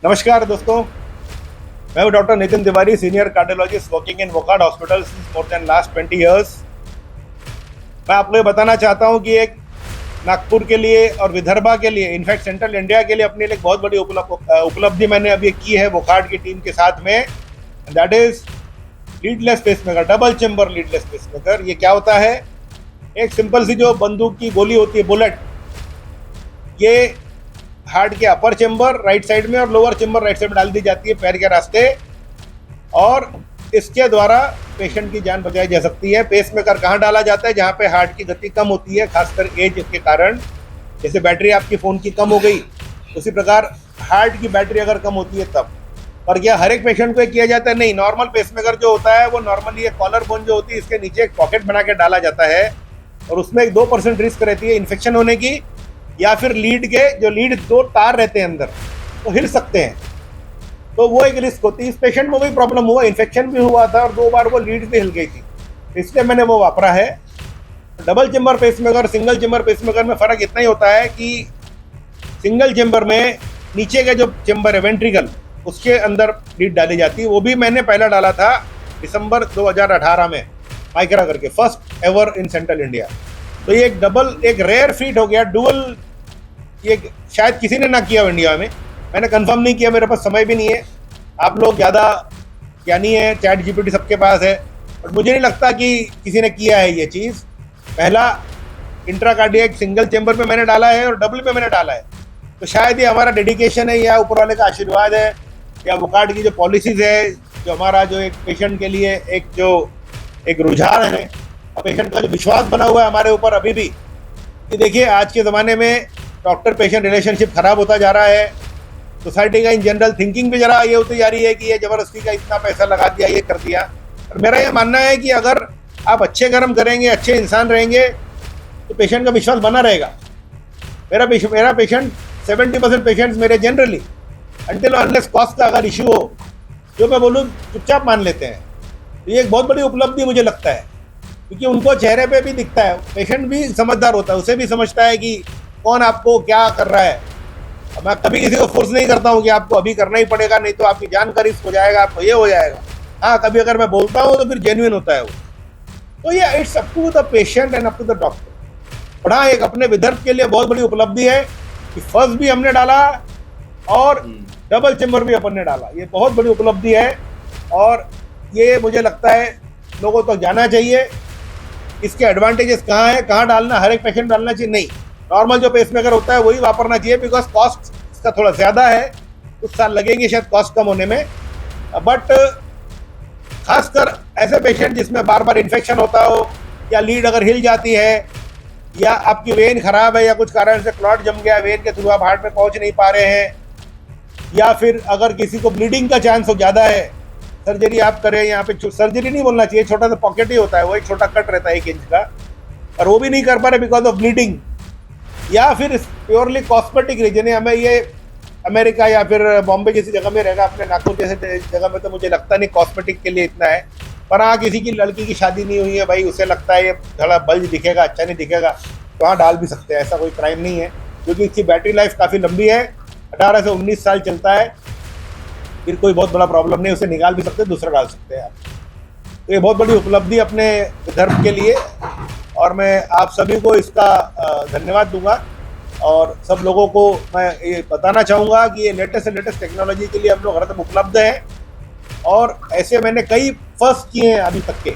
नमस्कार दोस्तों, मैं हूं doctor Nitin Tiwari, senior cardiologist working in Wockhardt hospital since more than last 20 years. मैं आपको ये बताना चाहता हूं कि एक नागपुर के लिए और विदर्भा के लिए, इनफैक्ट सेंट्रल इंडिया के लिए अपने लिए एक बहुत बड़ी उपलब्धि मैंने अभी की है वोकार्ड की टीम के साथ में। That is leadless pacemaker, double chamber leadless pacemaker. ये क्या होता है? एक सिंपल सी जो बंदूक की गोली होती है, बुलेट, ये हार्ट के अपर चेम्बर राइट साइड में और लोअर चेम्बर राइट साइड में डाल दी जाती है पैर के रास्ते, और इसके द्वारा पेशेंट की जान बचाई जा सकती है। पेसमेकर कहाँ डाला जाता है? जहाँ पे हार्ट की गति कम होती है, खासकर एज के कारण। जैसे बैटरी आपकी फ़ोन की कम हो गई, उसी प्रकार हार्ट की बैटरी अगर कम होती है तब। और क्या हर एक पेशेंट को किया जाता है? नहीं। नॉर्मल पेसमेकर जो होता है वो नॉर्मली एक कॉलर बोन जो होती है, इसके नीचे एक पॉकेट बना के डाला जाता है, और उसमें एक 2% रिस्क रहती है इन्फेक्शन होने की, या फिर लीड के जो लीड 2 तार रहते हैं अंदर, वो हिल सकते हैं, तो वो एक रिस्क होती है। इस पेशेंट में वही प्रॉब्लम हुआ, इन्फेक्शन भी हुआ था और 2 बार वो लीड भी हिल गई थी, इसलिए मैंने वो वापरा है। डबल चेम्बर पेसमेकर और सिंगल चेम्बर पेसमेकर में फ़र्क इतना ही होता है कि सिंगल चेम्बर में नीचे का जो चेम्बर है वेंट्रिकल, उसके अंदर लीड डाली जाती है। वो भी मैंने पहला डाला था दिसंबर 2018 में, माइक्रा करके, first ever in central India. तो ये एक डबल, एक रेयर फीट हो गया, डुअल। ये शायद किसी ने ना किया हो इंडिया में, मैंने कंफर्म नहीं किया, मेरे पास समय भी नहीं है। आप लोग ज़्यादा ज्ञानी है, चैट जीपीटी सबके पास है, बट मुझे नहीं लगता कि किसी ने किया है ये चीज़। पहला इंट्राकार्डियक सिंगल चेम्बर में मैंने डाला है और डबल में मैंने डाला है, तो शायद ये हमारा डेडिकेशन है या ऊपर वाले का आशीर्वाद है, या वोकार्ड की जो पॉलिसीज़ है, जो हमारा जो एक पेशेंट के लिए एक रुझान है, पेशेंट का जो विश्वास बना हुआ है हमारे ऊपर अभी भी। कि देखिए, आज के ज़माने में डॉक्टर पेशेंट रिलेशनशिप ख़राब होता जा रहा है, सोसाइटी का इन जनरल थिंकिंग भी जरा ये होती जा रही है कि ये ज़बरदस्ती का इतना पैसा लगा दिया, ये कर दिया। और मेरा ये मानना है कि अगर आप अच्छे कर्म करेंगे, अच्छे इंसान रहेंगे, तो पेशेंट का विश्वास बना रहेगा। मेरा पेशेंट 70% पेशेंट्स मेरे जनरली अनटिल अनलेस कॉस्ट का अगर इशू हो, जो मैं बोलूँ, चुपचाप मान लेते हैं। तो ये एक बहुत बड़ी उपलब्धि मुझे लगता है, क्योंकि उनको चेहरे पे भी दिखता है। पेशेंट भी समझदार होता है, उसे भी समझता है कि कौन आपको क्या कर रहा है। मैं कभी किसी को फोर्स नहीं करता हूँ कि आपको अभी करना ही पड़ेगा, नहीं तो आपकी जान का रिस्क हो जाएगा, आपको ये हो जाएगा। हाँ, कभी अगर मैं बोलता हूँ तो फिर जेन्युइन होता है वो। तो ये it's up to the patient and up to the doctor. बड़ा एक अपने विदर्भ के लिए बहुत बड़ी उपलब्धि है कि फर्स्ट भी हमने डाला और डबल चेम्बर भी अपन ने डाला। ये बहुत बड़ी उपलब्धि है, और ये मुझे लगता है लोगों तक जाना चाहिए। इसके एडवांटेजेस कहाँ है, कहाँ डालना, हर एक पेशेंट डालना चाहिए नहीं। नॉर्मल जो पेसमेकर होता है वही वापरना चाहिए, बिकॉज कॉस्ट इसका थोड़ा ज़्यादा है, कुछ साल लगेंगे शायद कॉस्ट कम होने में। बट खासकर ऐसे पेशेंट जिसमें बार बार इन्फेक्शन होता हो, या लीड अगर हिल जाती है, या आपकी वेन खराब है, या कुछ कारण से क्लॉट जम गया वेन के थ्रू, आप हार्ट में पहुँच नहीं पा रहे हैं, या फिर अगर किसी को ब्लीडिंग का चांस हो ज़्यादा है, सर्जरी आप करें, यहाँ पे सर्जरी नहीं बोलना चाहिए, छोटा सा पॉकेट ही होता है, वो एक छोटा कट रहता है 1 इंच का, और वो भी नहीं कर पा रहे बिकॉज ऑफ ब्लीडिंग, या फिर प्योरली कॉस्मेटिक रीजन है। हमें ये अमेरिका या फिर बॉम्बे जैसी जगह में रहेगा, अपने नागपुर जैसे जगह में तो मुझे लगता नहीं कॉस्मेटिक के लिए इतना है। पर हाँ, किसी की लड़की की शादी नहीं हुई है भाई, उसे लगता है ये थोड़ा बल्ज दिखेगा, अच्छा नहीं दिखेगा, तो हाँ डाल भी सकते हैं, ऐसा कोई क्राइम नहीं है, क्योंकि इसकी बैटरी लाइफ काफ़ी लंबी है, 18 से 19 साल चलता है, फिर कोई बहुत बड़ा प्रॉब्लम नहीं, उसे निकाल भी सकते हैं, दूसरा डाल सकते हैं आप। तो ये बहुत बड़ी उपलब्धि अपने विदर्भ के लिए, और मैं आप सभी को इसका धन्यवाद दूंगा। और सब लोगों को मैं ये बताना चाहूँगा कि ये लेटेस्ट से लेटेस्ट टेक्नोलॉजी के लिए हम लोग हरदम उपलब्ध हैं, और ऐसे मैंने कई फर्स्ट किए हैं अभी तक के,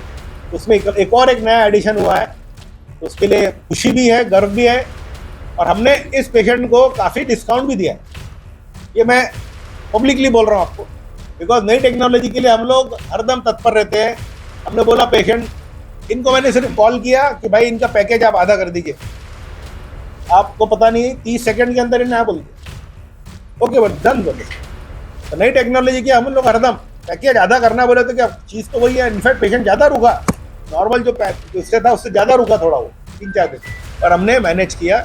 उसमें एक और एक नया एडिशन हुआ है, तो उसके लिए खुशी भी है, गर्व भी है, और हमने इस पेशेंट को काफ़ी डिस्काउंट भी दिया है। ये मैं पब्लिकली बोल रहा हूँ आपको, बिकॉज नई टेक्नोलॉजी के लिए हम लोग हरदम तत्पर रहते हैं। हमने बोला पेशेंट, इनको मैंने सिर्फ कॉल किया कि भाई इनका पैकेज आप आधा कर दीजिए, आपको पता नहीं 30 सेकंड के अंदर इन्हें बोल दिया, ओके बट डन बोले। तो नई टेक्नोलॉजी की हम लोग हरदम पैकेज आधा करना बोले तो क्या चीज़ तो वही है। इनफैक्ट पेशेंट ज़्यादा रुका, नॉर्मल जो उससे था उससे ज़्यादा रुका थोड़ा, वो 3-4 दिन, और हमने मैनेज किया,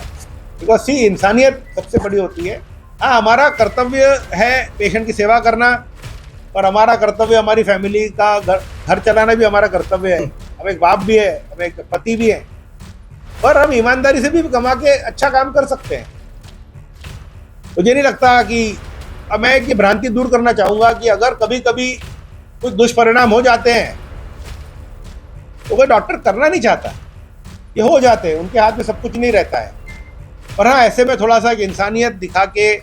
बिकॉज सी इंसानियत सबसे बड़ी होती है। हाँ, हमारा कर्तव्य है पेशेंट की सेवा करना, और हमारा कर्तव्य, हमारी फैमिली का घर चलाना भी हमारा कर्तव्य है। हम एक बाप भी है, हम एक पति भी है, पर हम ईमानदारी से भी कमा के अच्छा काम कर सकते हैं। मुझे नहीं लगता कि अब मैं एक ये भ्रांति दूर करना चाहूंगा कि अगर कभी कभी कुछ दुष्परिणाम हो जाते हैं तो कोई डॉक्टर करना नहीं चाहता, ये हो जाते हैं, उनके हाथ में सब कुछ नहीं रहता है। पर हाँ, ऐसे में थोड़ा सा इंसानियत दिखा के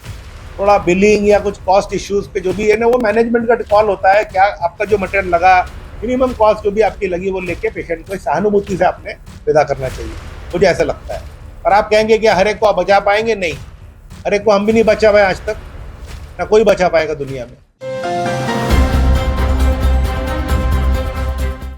थोड़ा बिलिंग या कुछ कॉस्ट इश्यूज पे जो भी है ना, वो मैनेजमेंट का कॉल होता है। क्या आपका जो मटेरियल लगा, मिनिमम कॉस्ट जो भी आपकी लगी, वो लेके पेशेंट को सहानुभूति से आपने विदा करना चाहिए, मुझे ऐसा लगता है। और आप कहेंगे कि हर एक को आप बचा पाएंगे, नहीं, हर एक को हम भी नहीं बचा पाए आज तक, ना कोई बचा पाएगा दुनिया में।